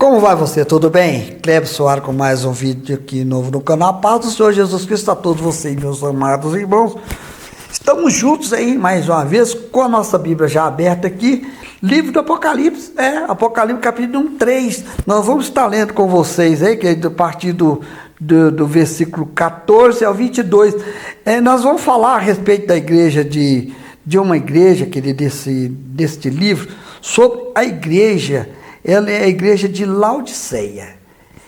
Como vai você? Tudo bem? Cleber Soares com mais um vídeo aqui novo no canal. Paz do Senhor Jesus Cristo a todos vocês, meus amados irmãos. Estamos juntos aí mais uma vez com a nossa Bíblia já aberta aqui, livro do Apocalipse, Apocalipse capítulo 3. Nós vamos estar lendo com vocês aí, que é a partir do versículo 14 ao 22. Nós vamos falar a respeito da igreja, de uma igreja, querido, deste livro, sobre a igreja. Ela é a igreja de Laodiceia.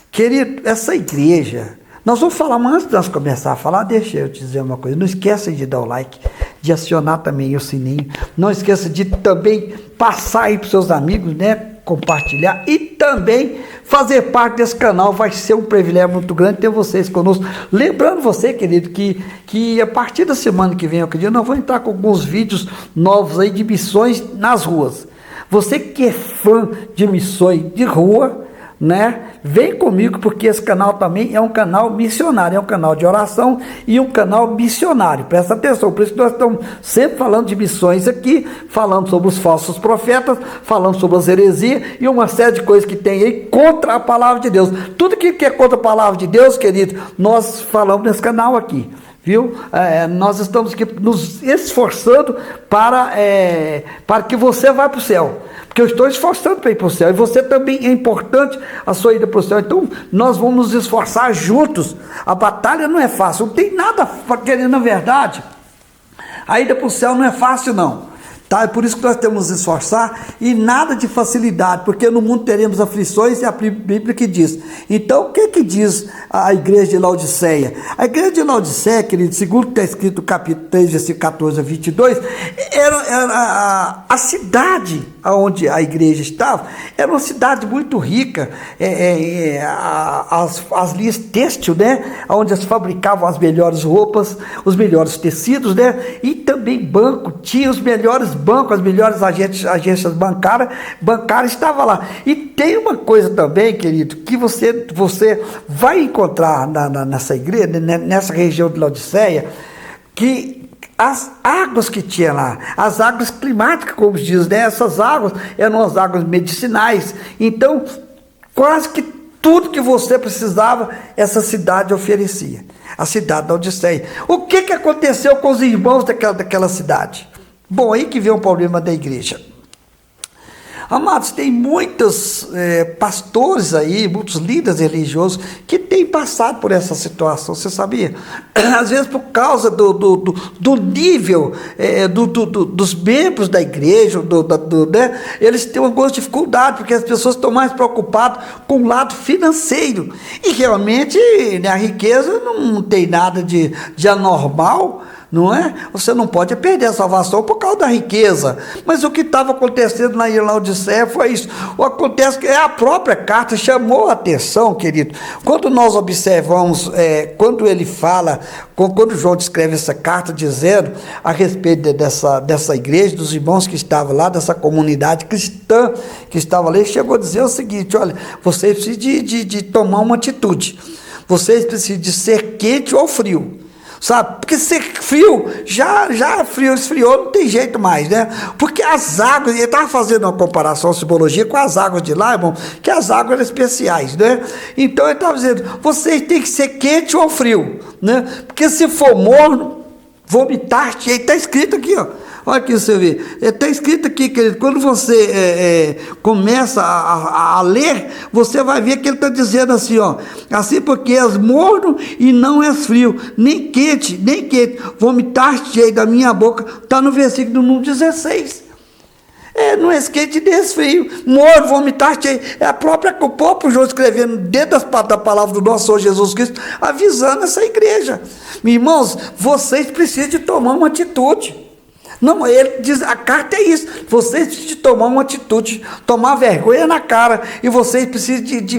Querido, essa igreja, nós vamos falar, mas antes de nós começar a falar, deixa eu te dizer uma coisa, não esqueça de dar o like, de acionar também o sininho, não esqueça de também passar aí para os seus amigos, né, compartilhar e também fazer parte desse canal. Vai ser um privilégio muito grande ter vocês conosco. Lembrando você, querido, que a partir da semana que vem, eu acredito, nós vamos entrar com alguns vídeos novos aí de missões nas ruas. Você que é fã de missões de rua, né? Vem comigo, porque esse canal também é um canal missionário, é um canal de oração e um canal missionário. Presta atenção, por isso que nós estamos sempre falando de missões aqui, falando sobre os falsos profetas, falando sobre as heresias e uma série de coisas que tem aí contra a palavra de Deus. Tudo que é contra a palavra de Deus, querido, nós falamos nesse canal aqui. Viu? Nós estamos aqui nos esforçando para que você vá para o céu, porque eu estou esforçando para ir para o céu, e você também é importante a sua ida para o céu. Então nós vamos nos esforçar juntos. A batalha não é fácil, não tem nada para querer, na verdade. A ida para o céu não é fácil, não. Tá? É por isso que nós temos que nos esforçar, e nada de facilidade, porque no mundo teremos aflições, é a Bíblia que diz. Então, o que diz a igreja de Laodiceia? A igreja de Laodiceia, querido, segundo está escrito no capítulo 3, versículo 14 a 22, era a cidade onde a igreja estava, era uma cidade muito rica, as linhas têxtil, né, onde se fabricavam as melhores roupas, os melhores tecidos, né, e também banco, tinha os melhores bancos, as melhores agências bancárias estavam lá. E tem uma coisa também, querido, que você vai encontrar nessa igreja, nessa região de Laodiceia, que as águas que tinha lá, as águas climáticas, como diz, né? Essas águas eram as águas medicinais. Então, quase que tudo que você precisava, essa cidade oferecia. A cidade da Laodiceia. O que aconteceu com os irmãos daquela cidade? Bom, aí que vem o problema da igreja. Amados, tem muitos pastores aí, muitos líderes religiosos que têm passado por essa situação, você sabia? Às vezes por causa do nível dos membros da igreja, né? Eles têm algumas dificuldades, porque as pessoas estão mais preocupadas com o lado financeiro. E realmente, né, a riqueza não tem nada de anormal, não é? Você não pode perder a salvação por causa da riqueza. Mas o que estava acontecendo na Laodiceia foi isso. Acontece que a própria carta chamou a atenção, querido. Quando nós observamos, quando ele fala, quando João descreve essa carta dizendo a respeito dessa igreja, dos irmãos que estavam lá, dessa comunidade cristã que estava ali, chegou a dizer o seguinte: olha, vocês precisam de tomar uma atitude. Vocês precisam de ser quente ou frio. Sabe, porque ser frio, já esfriou, não tem jeito mais, né? Porque as águas, ele estava fazendo uma comparação, simbologia com as águas de lá, irmão, que as águas eram especiais, né? Então ele estava dizendo, vocês têm que ser quente ou frio, né? Porque se for morno, vomitar-te, aí está escrito aqui, ó. Olha aqui você vê, está escrito aqui, querido, quando você começa a ler, você vai ver que ele está dizendo assim, ó, assim porque és morno e não és frio, nem quente, vomitar-te da minha boca, está no versículo número 16. Não é quente nem é frio, morno, vomitar-te, o próprio João escrevendo dentro da palavra do nosso Senhor Jesus Cristo, avisando essa igreja. Irmãos, vocês precisam de tomar uma atitude. Não, ele diz, a carta é isso, vocês precisam de tomar uma atitude, tomar vergonha na cara, e vocês precisam de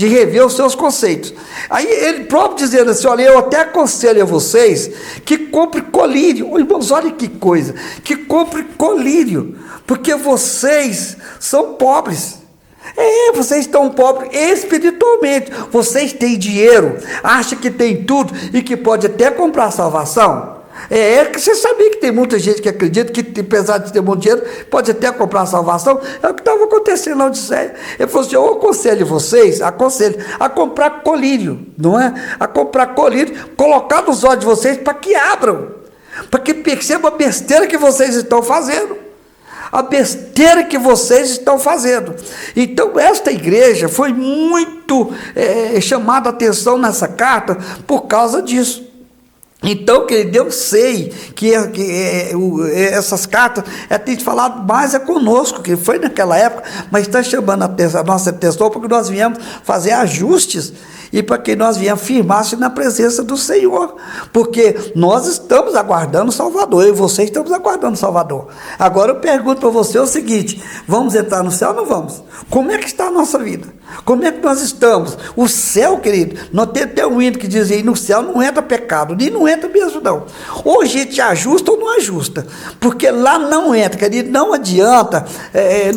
rever os seus conceitos. Aí ele próprio dizendo assim, olha, eu até aconselho a vocês que compre colírio. Irmãos, olha que coisa, que compre colírio, porque vocês são pobres. Vocês estão pobres espiritualmente, vocês têm dinheiro, acham que tem tudo e que pode até comprar salvação. É que você sabia que tem muita gente que acredita que, apesar de ter muito dinheiro, pode até comprar salvação. É o que estava acontecendo na Odisseia. Ele falou assim: eu aconselho vocês, a comprar colírio, não é? A comprar colírio, colocar nos olhos de vocês para que abram, para que percebam a besteira que vocês estão fazendo. A besteira que vocês estão fazendo. Então esta igreja foi muito chamada a atenção nessa carta por causa disso. Então, querido, eu sei que essas cartas tem falado mais conosco, que foi naquela época, mas está chamando a nossa atenção porque nós viemos fazer ajustes e para que nós viemos firmar-se na presença do Senhor, porque nós estamos aguardando o Salvador, eu e você estamos aguardando o Salvador. Agora eu pergunto para você o seguinte: vamos entrar no céu ou não vamos? Como é que está a nossa vida? Como é que nós estamos? O céu, querido, nós temos até um hino que diz aí: no céu não entra pecado, nem não entra mesmo não. Ou a gente ajusta ou não ajusta, porque lá não entra, querido. Não adianta,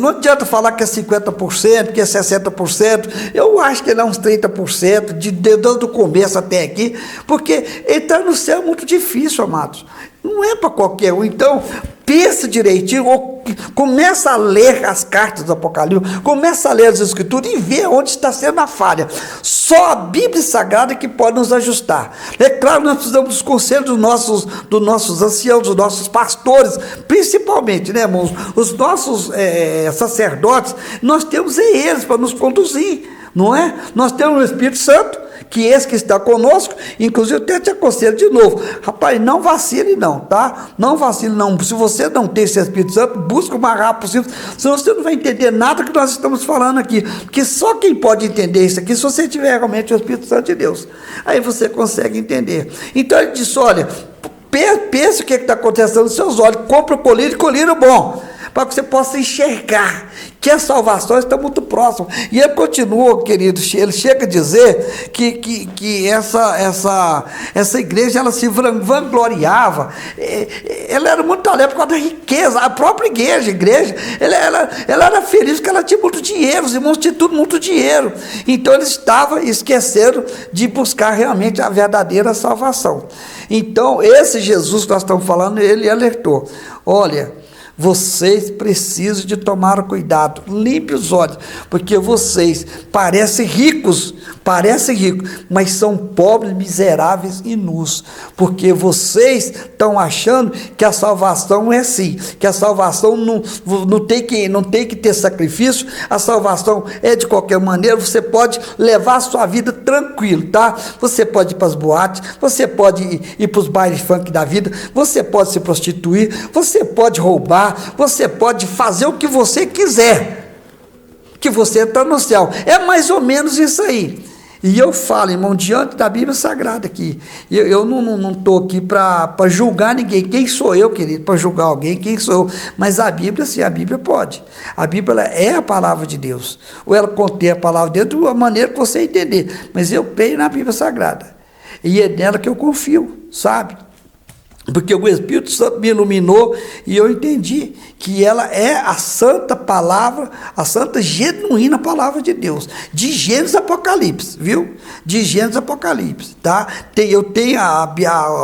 não adianta falar que é 50%, que é 60%, eu acho que é uns 30%, desde o começo até aqui, porque entrar no céu é muito difícil, amados. Não é para qualquer um. Então, pensa direitinho, ou começa a ler as cartas do Apocalipse, começa a ler as Escrituras e vê onde está sendo a falha. Só a Bíblia Sagrada que pode nos ajustar. É claro, nós precisamos dos conselhos dos nossos anciãos, dos nossos pastores, principalmente, né, irmãos? Os nossos sacerdotes, nós temos eles para nos conduzir, não é? Nós temos o Espírito Santo, que esse que está conosco. Inclusive eu até te aconselho de novo, rapaz, não vacile não, tá? Não vacile não. Se você não tem esse Espírito Santo, busca o mais rápido possível, senão você não vai entender nada que nós estamos falando aqui, porque só quem pode entender isso aqui, se você tiver realmente o Espírito Santo de Deus, aí você consegue entender. Então ele disse: olha, pense o que está acontecendo nos seus olhos, compra o colírio bom, para que você possa enxergar que a salvação está muito próxima. E ele continua, querido, ele chega a dizer que essa igreja, ela se vangloriava, ela era muito alegre por causa da riqueza. A própria igreja, ela era feliz porque ela tinha muito dinheiro, os irmãos tinham tudo muito dinheiro, então eles estavam esquecendo de buscar realmente a verdadeira salvação. Então esse Jesus que nós estamos falando, ele alertou: olha, vocês precisam de tomar cuidado, limpe os olhos, porque vocês parecem ricos, mas são pobres, miseráveis e nus, porque vocês estão achando que a salvação é assim, que a salvação não tem que ter sacrifício, a salvação é de qualquer maneira, você pode levar a sua vida tranquilo, tá? Você pode ir para as boates, você pode ir para os bailes funk da vida, você pode se prostituir, você pode roubar, você pode fazer o que você quiser, que você está no céu. É mais ou menos isso aí. E eu falo, irmão, diante da Bíblia Sagrada aqui, eu não estou aqui para julgar ninguém. Quem sou eu, querido, para julgar alguém? Quem sou eu? Mas a Bíblia, sim, a Bíblia pode. A Bíblia, ela é a palavra de Deus, ou ela contém a palavra de Deus de uma maneira que você entender. Mas eu creio na Bíblia Sagrada, e é nela que eu confio, sabe? Porque o Espírito Santo me iluminou e eu entendi que ela é a santa palavra, a santa genuína palavra de Deus, de Gênesis a Apocalipse, viu? De Gênesis a Apocalipse, tá? Eu tenho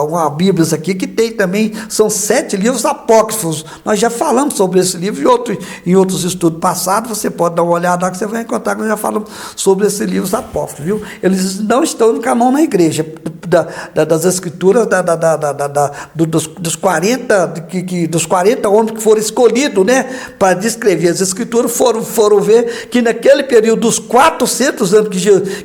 uma Bíblia aqui que tem também, são 7 livros apócrifos. Nós já falamos sobre esse livro em outros estudos passados, você pode dar uma olhada lá que você vai encontrar que nós já falamos sobre esses livros apócrifos, viu? Eles não estão no canão na igreja, das escrituras dos 40 homens que foram escolhidos, né, para descrever as escrituras, foram ver que naquele período dos 400 anos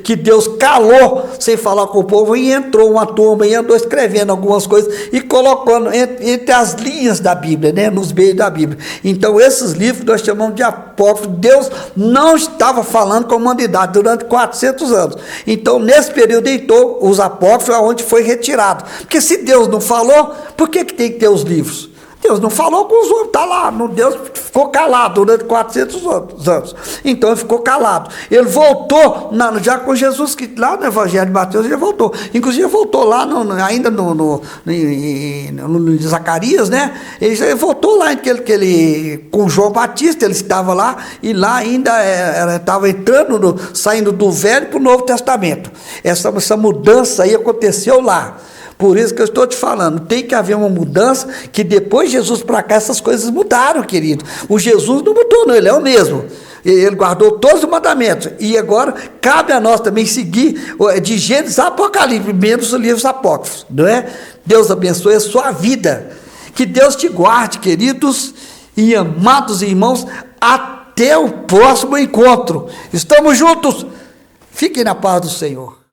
que Deus calou sem falar com o povo, e entrou uma turma e andou escrevendo algumas coisas e colocando entre as linhas da Bíblia, né, nos meios da Bíblia. Então esses livros nós chamamos de apócrifos. Deus não estava falando com a humanidade durante 400 anos. Então nesse período entrou os apócrifos, onde foi retirado, porque se Deus não falou, por que tem que ter os livros? Deus não falou com os homens, está lá, Deus ficou calado durante 400 anos, então ele ficou calado. Ele voltou, já com Jesus, que lá no Evangelho de Mateus, ele voltou, inclusive voltou lá, ainda no Zacarias, né? Ele voltou lá, com João Batista, ele estava lá, e lá ainda estava saindo do Velho para o Novo Testamento. Essa mudança aí aconteceu lá. Por isso que eu estou te falando, tem que haver uma mudança, que depois de Jesus para cá essas coisas mudaram, querido. O Jesus não mudou, não, ele é o mesmo. Ele guardou todos os mandamentos. E agora cabe a nós também seguir de Gênesis a Apocalipse, menos os livros apócrifos, não é? Deus abençoe a sua vida. Que Deus te guarde, queridos e amados irmãos, até o próximo encontro. Estamos juntos. Fiquem na paz do Senhor.